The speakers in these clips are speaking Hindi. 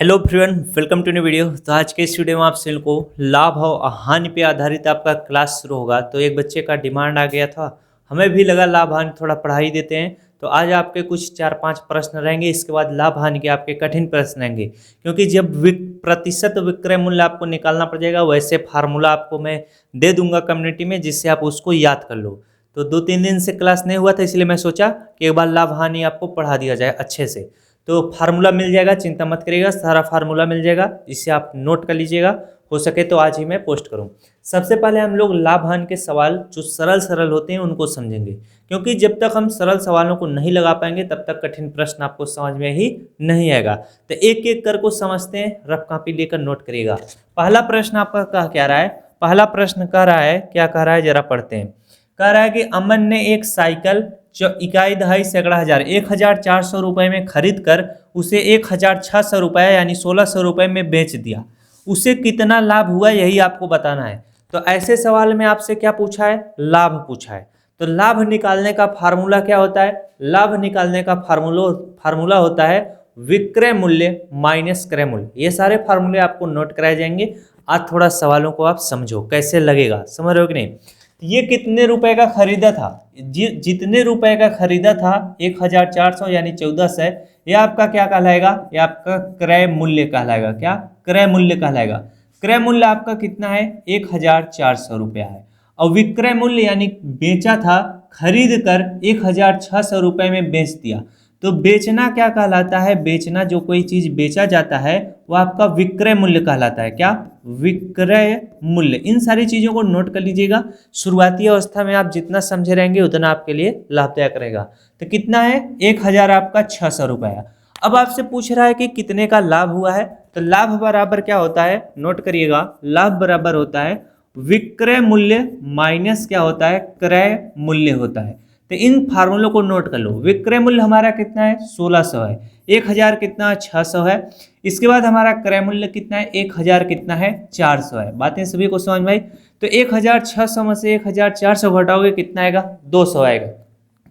Hello everyone, welcome to new video. तो आज के इस वीडियो में आप सभी को लाभ और हानि पे आधारित आपका क्लास शुरू होगा। तो एक बच्चे का डिमांड आ गया था, हमें भी लगा लाभ हानि थोड़ा पढ़ाई देते हैं। तो आज आपके कुछ 4-5 प्रश्न रहेंगे, इसके बाद लाभ हानि के आपके कठिन प्रश्न रहेंगे, क्योंकि जब प्रतिशत विक्रय मूल्य आपको निकालना पड़ जाएगा, वैसे फार्मूला आपको मैं दे दूंगा कम्युनिटी में, जिससे आप उसको याद कर लो। तो 2-3 दिन से क्लास नहीं हुआ था, इसलिए मैं सोचा कि एक बार लाभ हानि आपको पढ़ा दिया जाए अच्छे से। तो फार्मूला मिल जाएगा, चिंता मत करिएगा, सारा फार्मूला मिल जाएगा, इसे आप नोट कर लीजिएगा। हो सके तो आज ही मैं पोस्ट करूं। सबसे पहले हम लोग लाभ हानि के सवाल जो सरल होते हैं उनको समझेंगे, क्योंकि जब तक हम सरल सवालों को नहीं लगा पाएंगे तब तक कठिन प्रश्न आपको समझ में ही नहीं आएगा। तो एक एक कर को समझते हैं, रफ कॉपी लेकर नोट करिएगा। पहला प्रश्न आपका क्या रहा है? पहला प्रश्न कह रहा है, क्या कह रहा है जरा पढ़ते हैं। कह रहा है कि अमन ने एक साइकिल इकाई दहाई सैकड़ा हजार 1400 रुपये में खरीद कर उसे 1600 रुपये यानी 1600 रुपये में बेच दिया। उसे कितना लाभ हुआ, यही आपको बताना है। तो ऐसे सवाल में आपसे क्या पूछा है? लाभ पूछा है। तो लाभ निकालने का फार्मूला क्या होता है? लाभ निकालने का फार्मूला होता है विक्रय मूल्य माइनस क्रय मूल्य। ये सारे फार्मूले आपको नोट कराए जाएंगे। आज थोड़ा सवालों को आप समझो कैसे लगेगा, समझ रहे हो कि नहीं। ये कितने रुपए का खरीदा था? जितने रुपए का खरीदा था 1400 यानी 1400, ये आपका क्या कहलाएगा? ये आपका क्रय मूल्य कहलाएगा। क्या? क्रय मूल्य कहलाएगा। क्रय मूल्य आपका कितना है? 1400 रुपया है। और विक्रय मूल्य यानी बेचा था, खरीद कर 1600 रुपये में बेच दिया। तो बेचना क्या कहलाता है? बेचना, जो कोई चीज बेचा जाता है वो आपका विक्रय मूल्य कहलाता है। क्या? विक्रय मूल्य। इन सारी चीजों को नोट कर लीजिएगा। शुरुआती अवस्था में आप जितना समझे रहेंगे उतना आपके लिए लाभदायक रहेगा। तो कितना है? 1000 आपका 600 रुपया। अब आपसे पूछ रहा है कि कितने का लाभ हुआ है। तो लाभ बराबर क्या होता है? नोट करिएगा। लाभ बराबर होता है विक्रय मूल्य माइनस क्या होता है? क्रय मूल्य होता है। तो इन फार्मूलों को नोट कर लो। विक्रय मूल्य हमारा कितना है? 1600 है। 1000 कितना? 600 है। इसके बाद हमारा क्रय मूल्य कितना है? 1000 कितना है? 400 है। बातें सभी को समझ में आई? तो 1600 में से 1400 घटाओगे कितना आएगा? 200 आएगा।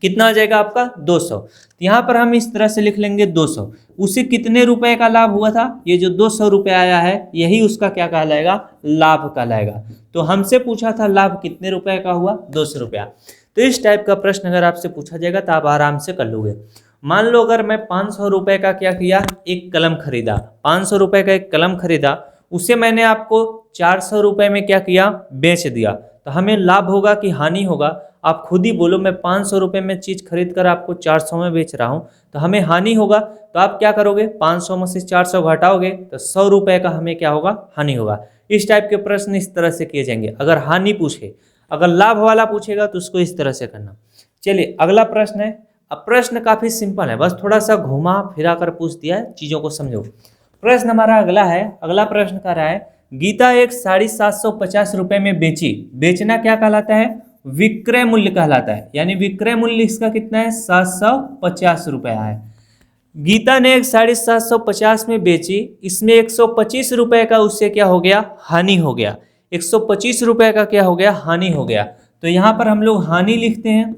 कितना आ जाएगा आपका? 200। तो यहाँ पर हम इस तरह से लिख लेंगे 200। उसे कितने रुपए का लाभ हुआ था? ये जो 200 रुपये आया है, यही उसका क्या कहलाएगा? लाभ कहलाएगा। तो हमसे पूछा था लाभ कितने रुपए का हुआ? 200 रुपया। तो इस टाइप का प्रश्न अगर आपसे पूछा जाएगा तो आप आराम से कर लोगे। मान लो अगर मैं 500 रुपये का क्या किया? एक कलम खरीदा। 500 रुपये का एक कलम खरीदा, उसे मैंने आपको 400 रुपये में क्या किया? बेच दिया। तो हमें लाभ होगा कि हानि होगा? आप खुद ही बोलो। मैं 500 रुपये में चीज़ खरीद कर आपको 400 में बेच रहा हूँ, तो हमें हानि होगा। तो आप क्या करोगे? 500 में से 400 घटाओगे तो 100 रुपये का हमें क्या होगा? हानि होगा। इस टाइप के प्रश्न इस तरह से किए जाएंगे अगर हानि पूछे। अगर लाभ वाला पूछेगा तो उसको इस तरह से करना। चलिए अगला प्रश्न है। अब प्रश्न काफी सिंपल है, बस थोड़ा सा घुमा फिरा कर पूछ दिया है, चीजों को समझो। प्रश्न हमारा अगला है। अगला प्रश्न कह रहा है गीता एक साड़ी 750 रुपये में बेची। बेचना क्या कहलाता है? विक्रय मूल्य कहलाता है। यानी विक्रय मूल्य इसका कितना है? 750 रुपया है। गीता ने एक साड़ी 750 में बेची, इसमें 125 रुपये का उससे क्या हो गया? हानि हो गया। 125 रुपये का क्या हो गया? हानि हो गया। तो यहाँ पर हम लोग हानि लिखते हैं।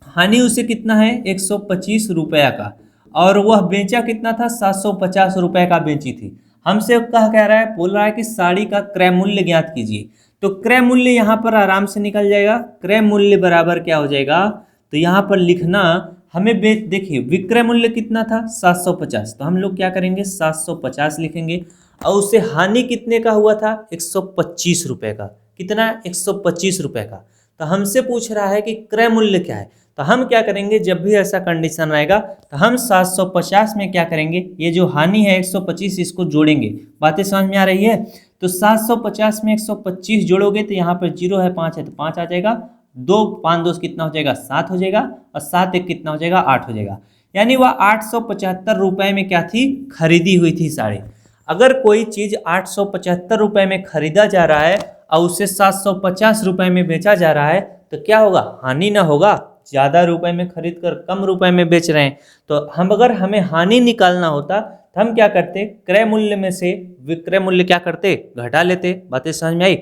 हानि उसे कितना है? 125 रुपया का। और वह बेचा कितना था? 750 रुपये का बेची थी। हमसे कह रहा है, बोल रहा है कि साड़ी का क्रय मूल्य ज्ञात कीजिए। तो क्रय मूल्य यहाँ पर आराम से निकल जाएगा। क्रय मूल्य बराबर क्या हो जाएगा? तो यहाँ पर लिखना हमें देखिए विक्रय मूल्य कितना था? 750। तो हम लोग क्या करेंगे? 750 लिखेंगे। और उससे हानि कितने का हुआ था? 125 रुपये का। कितना? 125 रुपये का। तो हमसे पूछ रहा है कि क्रय मूल्य क्या है। तो हम क्या करेंगे, जब भी ऐसा कंडीशन आएगा तो हम 750 में क्या करेंगे? ये जो हानि है 125, इसको जोड़ेंगे। बातें समझ में आ रही है? तो 750 में 125 जोड़ोगे तो यहाँ पर 0 है, 5 है, तो 5 आ जाएगा। 2 5 2 कितना हो जाएगा? 7 हो जाएगा। और 7 1 कितना हो जाएगा? 8 हो जाएगा। यानी वह 875 रुपये में क्या थी? खरीदी हुई थी साड़ी। अगर कोई चीज 875 रुपये में खरीदा जा रहा है और उसे 750 रुपये में बेचा जा रहा है, तो क्या होगा? हानि ना होगा? ज्यादा रुपए में खरीद कर कम रुपए में बेच रहे हैं। तो अगर हमें हानि निकालना होता तो हम क्या करते? क्रय मूल्य में से विक्रय मूल्य क्या करते? घटा लेते। बातें समझ में आई?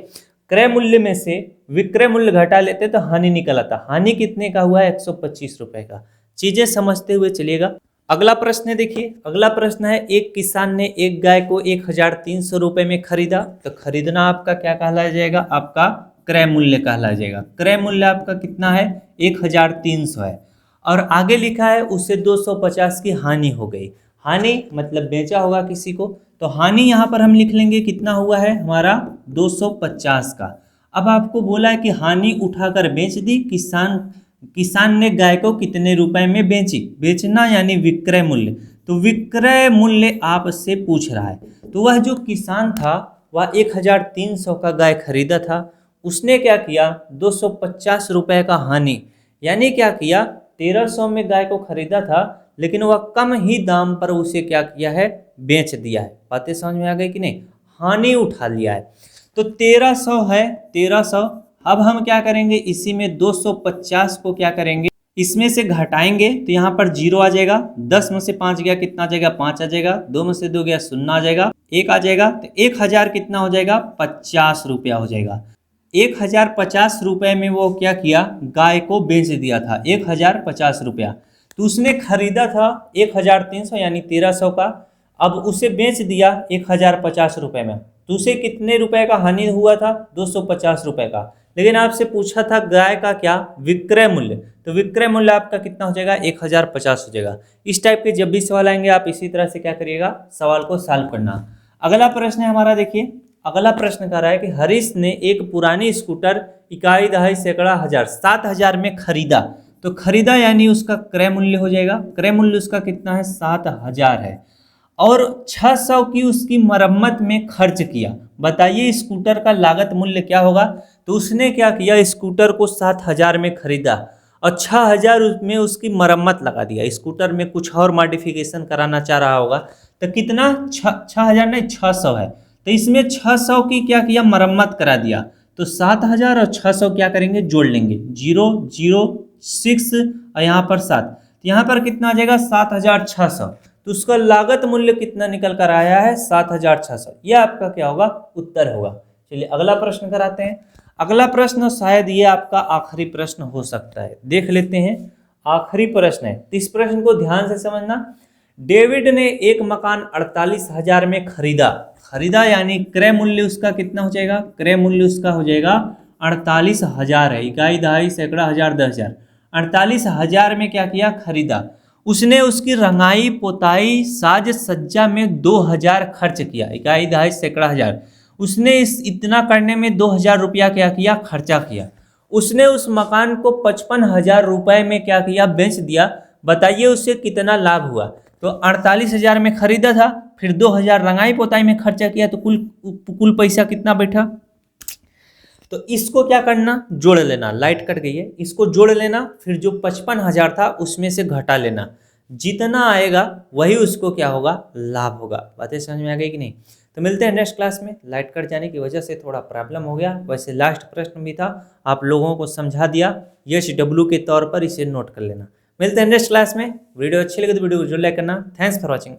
क्रय मूल्य में से विक्रय मूल्य घटा लेते तो हानि निकल आता। हानि कितने का हुआ? 125 रुपये का। चीजें समझते हुए चलिएगा। अगला प्रश्न है, देखिए अगला प्रश्न है, एक किसान ने एक गाय को 1300 रुपये में खरीदा। तो खरीदना आपका क्या कहलाया जाएगा, आपका क्रय मूल्य कहलाया जाएगा। क्रय मूल्य आपका कितना है, 1300 है। और आगे लिखा है उसे 250 की हानि हो गई। हानि मतलब बेचा होगा किसी को, तो हानि यहाँ पर हम लिख लेंगे कितना हुआ है हमारा 250 का। अब आपको बोला है कि हानि उठाकर बेच दी, किसान ने गाय को कितने रुपए में बेची, बेचना यानी विक्रय मूल्य। तो विक्रय मूल्य आपसे पूछ रहा है। तो वह जो किसान था वह 1300 का गाय खरीदा था, उसने क्या किया 250 रुपए का हानि, यानी क्या किया 1300 में गाय को खरीदा था, लेकिन वह कम ही दाम पर उसे क्या किया है, बेच दिया है। बातें समझ में आ गई कि नहीं, हानि उठा लिया है। तो 1300 है, 1300। अब हम क्या करेंगे, इसी में 250 को क्या करेंगे, इसमें से घटाएंगे तो यहाँ पर 0 आ जाएगा। 10 में से 5 गया कितना आ जाएगा, 5 आ जाएगा। 2 में से 2 गया 0 आ जाएगा, 1 आ जाएगा। तो 1000 कितना हो जाएगा, 50 रुपया हो जाएगा। 1050 रुपये में वो क्या किया, गाय को बेच दिया था 1050 रुपया। तो उसने खरीदा था 1300 यानी 1300 का, अब उसे बेच दिया 1050 रुपये में। तो उसे कितने रुपए का हानि हुआ था, 250 रुपये का। लेकिन आपसे पूछा था गाय का क्या, विक्रय मूल्य। तो विक्रय मूल्य आपका कितना हो जाएगा, 1050 हो जाएगा। इस टाइप के जब भी सवाल आएंगे आप इसी तरह से क्या करिएगा, सवाल को सॉल्व करना। अगला प्रश्न है हमारा, देखिए अगला प्रश्न कह रहा है कि हरीश ने एक पुरानी स्कूटर इकाई दहाई सैकड़ा हजार 7000 में खरीदा। तो खरीदा यानी उसका क्रय मूल्य हो जाएगा। क्रय मूल्य उसका कितना है, 7000 है। और 600 की उसकी मरम्मत में खर्च किया। बताइए स्कूटर का लागत मूल्य क्या होगा। तो उसने क्या किया, स्कूटर को 7000 में खरीदा और 6000 में उसकी मरम्मत लगा दिया। स्कूटर में कुछ और मॉडिफिकेशन कराना चाह रहा होगा। तो कितना, 6000 नहीं 600 है। तो इसमें 600 की क्या किया, मरम्मत करा दिया। तो 7000 और 600 क्या करेंगे, जोड़ लेंगे, 0 0 6 और यहाँ पर 7। तो यहाँ पर कितना आ जाएगा, 7600। तो उसका लागत मूल्य कितना निकल कर आया है, 7600। यह आपका क्या होगा, उत्तर होगा। चलिए अगला प्रश्न कराते हैं। अगला प्रश्न शायद ये आपका आखिरी प्रश्न हो सकता है, देख लेते हैं। आखिरी प्रश्न है, तो इस प्रश्न को ध्यान से समझना। डेविड ने एक मकान 48,000 में खरीदा यानी क्रय मूल्य उसका कितना हो जाएगा, क्रय मूल्य उसका हो जाएगा 48,000 है। इकाई दहाई सैकड़ा हजार 10,000। 48,000 में क्या किया, खरीदा। उसने उसकी रंगाई पोताई साज सज्जा में 2000 खर्च किया। इकाई दहाई सैकड़ा हजार। उसने इतना करने में 2000 रुपया क्या किया, खर्चा किया। उसने उस मकान को 55,000 रुपए में क्या किया, बेच दिया। बताइए उससे कितना लाभ हुआ। तो 48,000 में खरीदा था, फिर 2000 रंगाई पोताई में खर्चा किया, तो कुल पैसा कितना बैठा। तो इसको क्या करना, जोड़ लेना। लाइट कट गई है, इसको जोड़ लेना, फिर जो 55,000 था उसमें से घटा लेना। जितना आएगा वही उसको क्या होगा, लाभ होगा। बातें समझ में आ गई कि नहीं। तो मिलते हैं नेक्स्ट क्लास में। लाइट कट जाने की वजह से थोड़ा प्रॉब्लम हो गया। वैसे लास्ट प्रश्न भी था, आप लोगों को समझा दिया। HW के तौर पर इसे नोट कर लेना। मिलते हैं नेक्स्ट क्लास में। वीडियो अच्छी लगे तो वीडियो को जरूर लाइक करना। Thanks for watching.